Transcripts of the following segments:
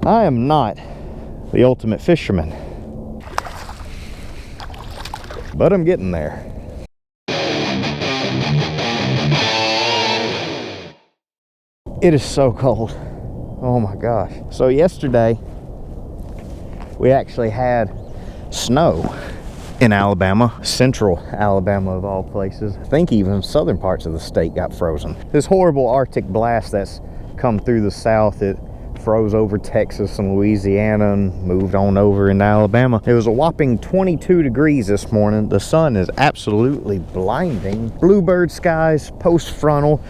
I am not the ultimate fisherman, but I'm getting there. It is so cold. Oh my gosh. So yesterday, we actually had snow in Alabama, central Alabama of all places. I think even southern parts of the state got frozen. This horrible Arctic blast that's come through the south, it froze over Texas and Louisiana and moved on over into Alabama. It was a whopping 22 degrees this morning. The sun is absolutely blinding. Bluebird skies, post-frontal,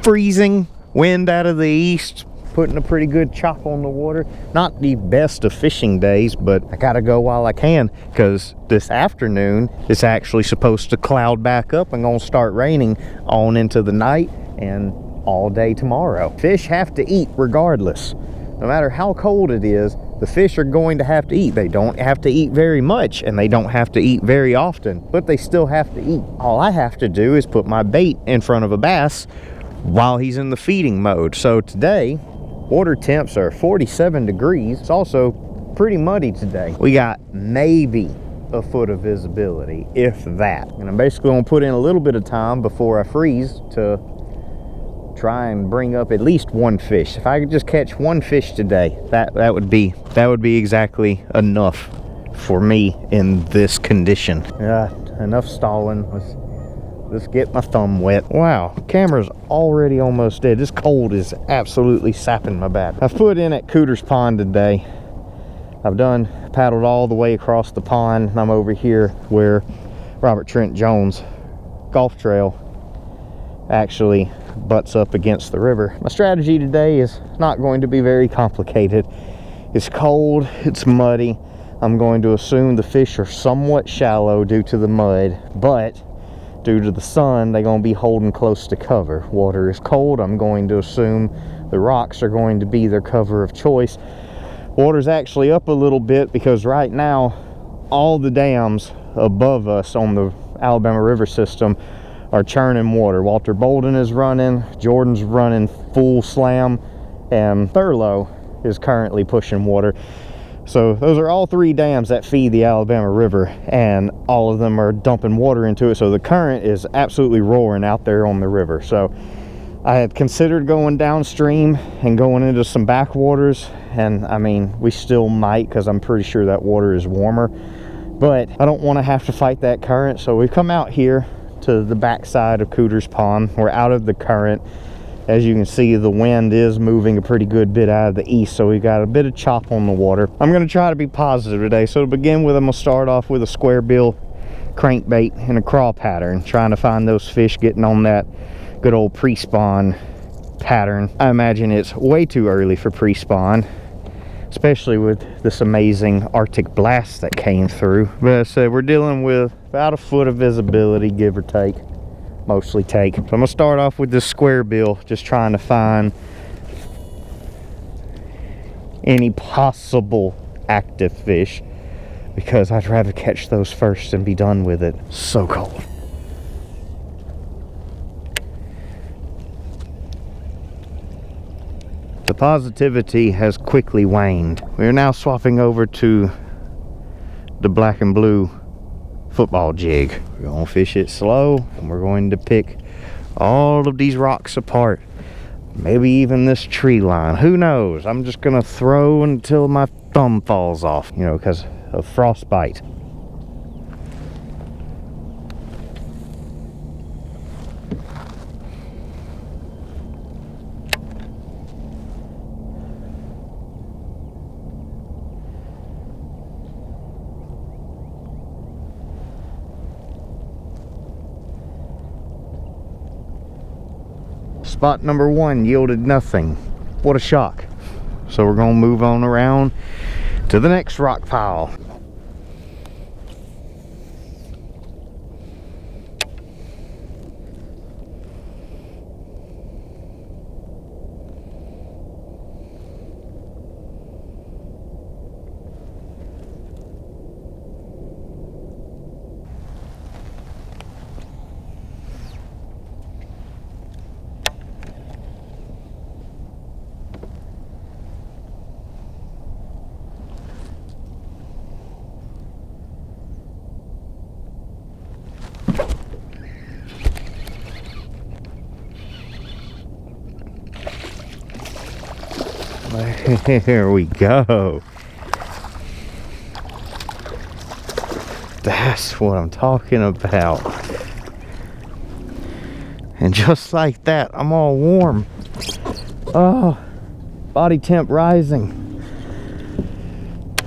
freezing, wind out of the east, putting a pretty good chop on the water. Not the best of fishing days, but I gotta go while I can, because this afternoon it's actually supposed to cloud back up and gonna start raining on into the night and all day tomorrow. Fish have to eat regardless. No matter how cold it is, the fish are going to have to eat. They don't have to eat very much and they don't have to eat very often, but they still have to eat. All I have to do is put my bait in front of a bass while he's in the feeding mode. So today, water temps are 47 degrees. It's also pretty muddy today. We got maybe a foot of visibility, if that. And I'm basically gonna put in a little bit of time before I freeze to try and bring up at least one fish. If I could just catch one fish today, that would be exactly enough for me in this condition. Yeah, enough stalling. Let's get my thumb wet. Wow, camera's already almost dead. This cold is absolutely sapping my back. I've put in at Cooter's Pond today. I've paddled all the way across the pond, and I'm over here where Robert Trent Jones golf trail actually butts up against the river. My strategy today is not going to be very complicated. It's cold, it's muddy. I'm going to assume the fish are somewhat shallow due to the mud, but due to the sun, they're going to be holding close to cover. Water is cold. I'm going to assume the rocks are going to be their cover of choice. Water's actually up a little bit because right now all the dams above us on the Alabama River system are churning water. Walter Bolden is running, Jordan's running full slam, and Thurlow is currently pushing water. So those are all three dams that feed the Alabama River, and all of them are dumping water into it. So the current is absolutely roaring out there on the river. So I had considered going downstream and going into some backwaters, and I mean, we still might, because I'm pretty sure that water is warmer, but I don't want to have to fight that current. So we've come out here to the backside of Cooter's Pond. We're out of the current. As you can see, the wind is moving a pretty good bit out of the east, so we got a bit of chop on the water. I'm going to try to be positive today. So to begin with, I'm going to start off with a square bill crankbait in a crawl pattern, trying to find those fish getting on that good old pre-spawn pattern. I imagine it's way too early for pre-spawn, especially with this amazing Arctic blast that came through. But as I said, we're dealing with about a foot of visibility, give or take. Mostly take. So I'm gonna start off with this square bill, just trying to find any possible active fish, because I'd rather catch those first and be done with it. So cold. The positivity has quickly waned. We are now swapping over to the black and blue football jig. We're gonna fish it slow, and we're going to pick all of these rocks apart, maybe even this tree line, who knows. I'm just gonna throw until my thumb falls off, you know, because of frostbite. Spot number one yielded nothing. What a shock. So we're gonna move on around to the next rock pile. There we go. That's what I'm talking about. And just like that, I'm all warm. Oh, body temp rising.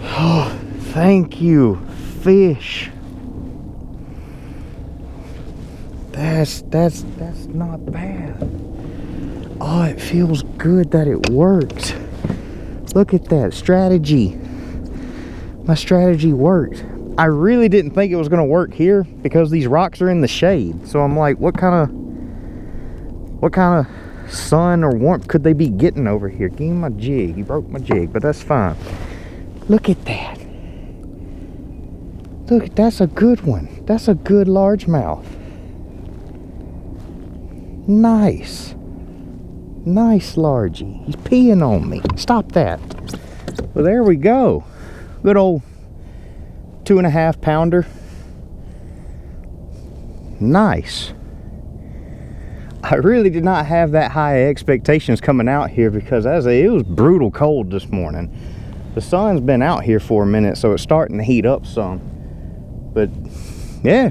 Oh, thank you, fish. That's not bad. Oh, it feels good that it worked. Look at that strategy. My strategy worked. I really didn't think it was going to work here because these rocks are in the shade. So I'm like, what kind of sun or warmth could they be getting over here? Give me my jig. He broke my jig, but that's fine. Look at that. Look, that's a good one. That's a good largemouth. Nice. Nice largie. He's peeing on me. Stop that. Well, there we go. Good old 2.5 pounder. Nice. I really did not have that high expectations coming out here because it was brutal cold this morning. The sun's been out here for a minute, so it's starting to heat up some. But yeah,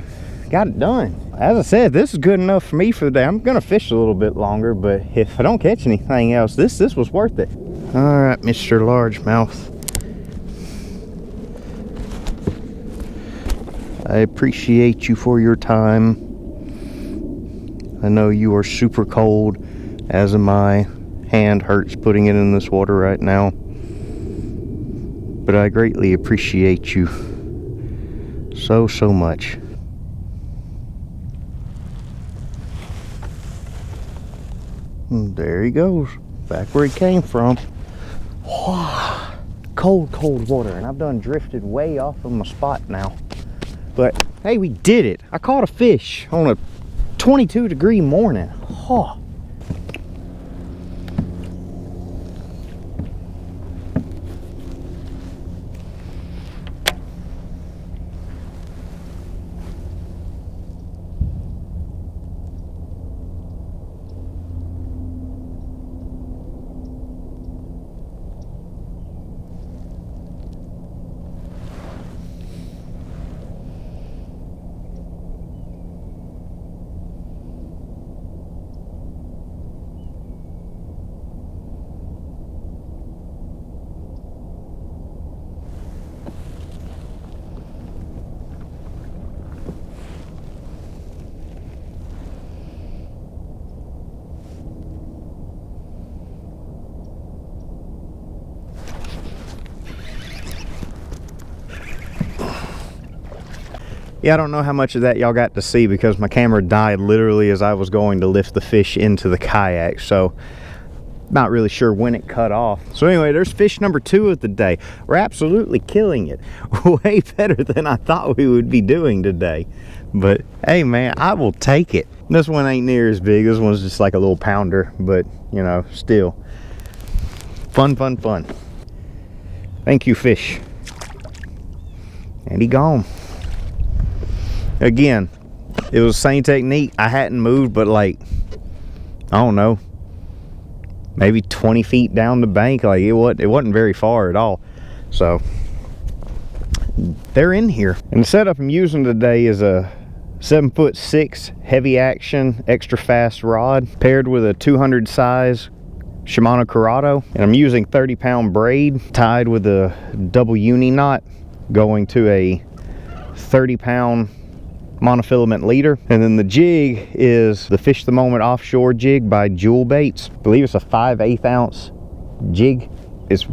got it done. As I said, this is good enough for me for the day. I'm gonna fish a little bit longer, but if I don't catch anything else, this was worth it. All right, Mr. Largemouth. I appreciate you for your time. I know you are super cold, as am I. Hand hurts putting it in this water right now. But I greatly appreciate you so much. And there he goes, back where he came from. Cold water, and I've done drifted way off of my spot now. But hey, we did it. I caught a fish on a 22-degree morning. Oh. Yeah, I don't know how much of that y'all got to see because my camera died literally as I was going to lift the fish into the kayak, so not really sure when it cut off. So anyway, there's fish number 2 of the day. We're absolutely killing it. Way better than I thought we would be doing today. But hey man, I will take it. This one ain't near as big. This one's just like a little pounder, but you know, still fun. Thank you, fish. And he gone. Again, it was the same technique. I hadn't moved but like, I don't know, maybe 20 feet down the bank. Like it wasn't very far at all. So they're in here. And the setup I'm using today is a 7'6" heavy action extra fast rod paired with a 200 size Shimano Corrado, and I'm using 30-pound braid tied with a double uni knot going to a 30-pound monofilament leader. And then the jig is the Fish the Moment offshore jig by Jewel Baits. I believe it's a 5/8 ounce jig. It's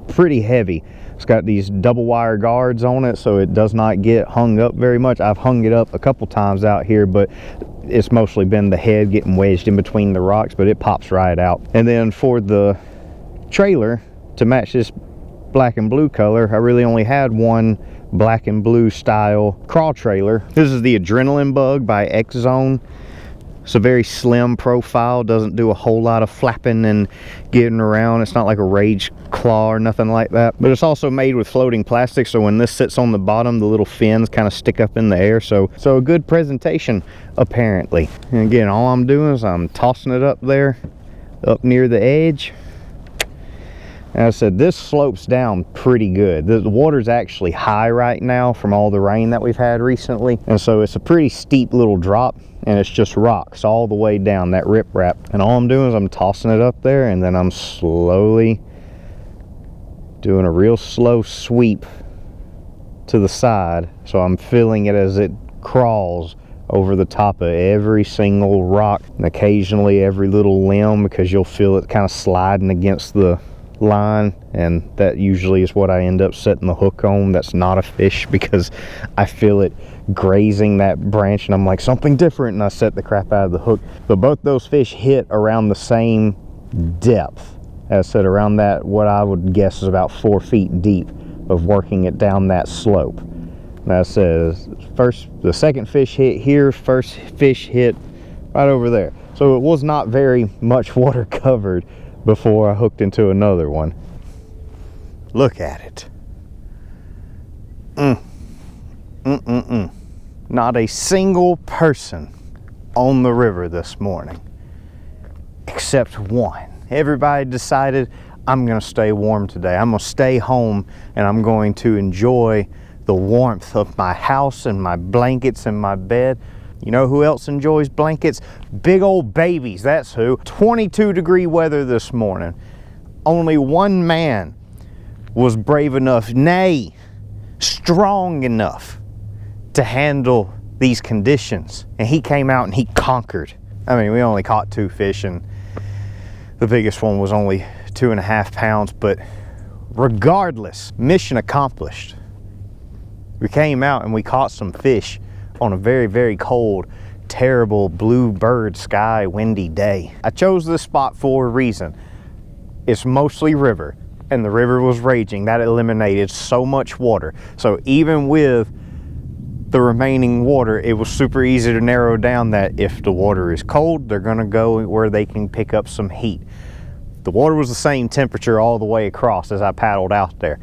pretty heavy. It's got these double wire guards on it so it does not get hung up very much. I've hung it up a couple times out here, but it's mostly been the head getting wedged in between the rocks, but it pops right out. And then for the trailer to match this black and blue color, I really only had one black and blue style crawl trailer. This is the Adrenaline Bug by X Zone. It's a very slim profile, doesn't do a whole lot of flapping and getting around. It's not like a Rage Claw or nothing like that, but it's also made with floating plastic, so when this sits on the bottom, the little fins kind of stick up in the air, so a good presentation apparently. And again, all I'm doing is I'm tossing it up there up near the edge, And I said, this slopes down pretty good. The water's actually high right now from all the rain that we've had recently. And so it's a pretty steep little drop, and it's just rocks all the way down that riprap. And all I'm doing is I'm tossing it up there, and then I'm slowly doing a real slow sweep to the side. So I'm feeling it as it crawls over the top of every single rock, and occasionally every little limb, because you'll feel it kind of sliding against the line, and that usually is what I end up setting the hook on. That's not a fish, because I feel it grazing that branch and I'm like, something different, and I set the crap out of the hook. But both those fish hit around the same depth. As I said, around that, what I would guess is about 4 feet deep of working it down that slope. That says the second fish hit here, first fish hit right over there. So it was not very much water covered before I hooked into another one. Look at it. Not a single person on the river this morning, except one. Everybody decided, I'm gonna stay warm today. I'm gonna stay home, and I'm going to enjoy the warmth of my house and my blankets and my bed. You know who else enjoys blankets? Big old babies, that's who. 22-degree weather this morning. Only one man was brave enough, nay, strong enough to handle these conditions. And he came out and he conquered. I mean, we only caught 2 fish, and the biggest one was only 2.5 pounds, but regardless, mission accomplished. We came out and we caught some fish on a very, very cold, terrible bluebird sky, windy day. I chose this spot for a reason. It's mostly river, and the river was raging. That eliminated so much water. So even with the remaining water, it was super easy to narrow down that if the water is cold, they're gonna go where they can pick up some heat. The water was the same temperature all the way across as I paddled out there.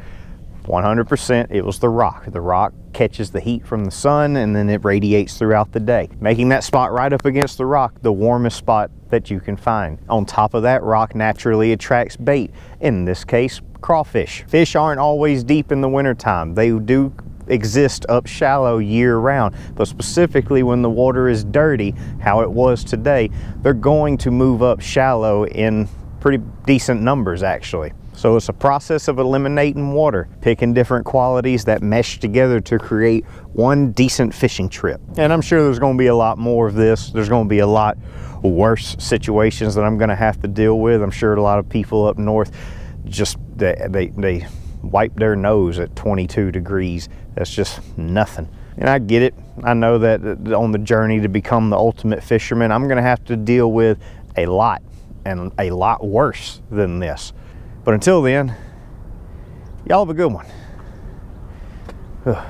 100% it was the rock. The rock catches the heat from the sun, and then it radiates throughout the day, making that spot right up against the rock the warmest spot that you can find. On top of that, rock naturally attracts bait, in this case crawfish. Fish aren't always deep in the wintertime. They do exist up shallow year round, but specifically when the water is dirty, how it was today, they're going to move up shallow in pretty decent numbers actually. So it's a process of eliminating water, picking different qualities that mesh together to create one decent fishing trip. And I'm sure there's going to be a lot more of this. There's going to be a lot worse situations that I'm going to have to deal with. I'm sure a lot of people up north just they wipe their nose at 22 degrees. That's just nothing. And I get it. I know that on the journey to become the ultimate fisherman, I'm going to have to deal with a lot, and a lot worse than this. But until then, y'all have a good one. Ugh.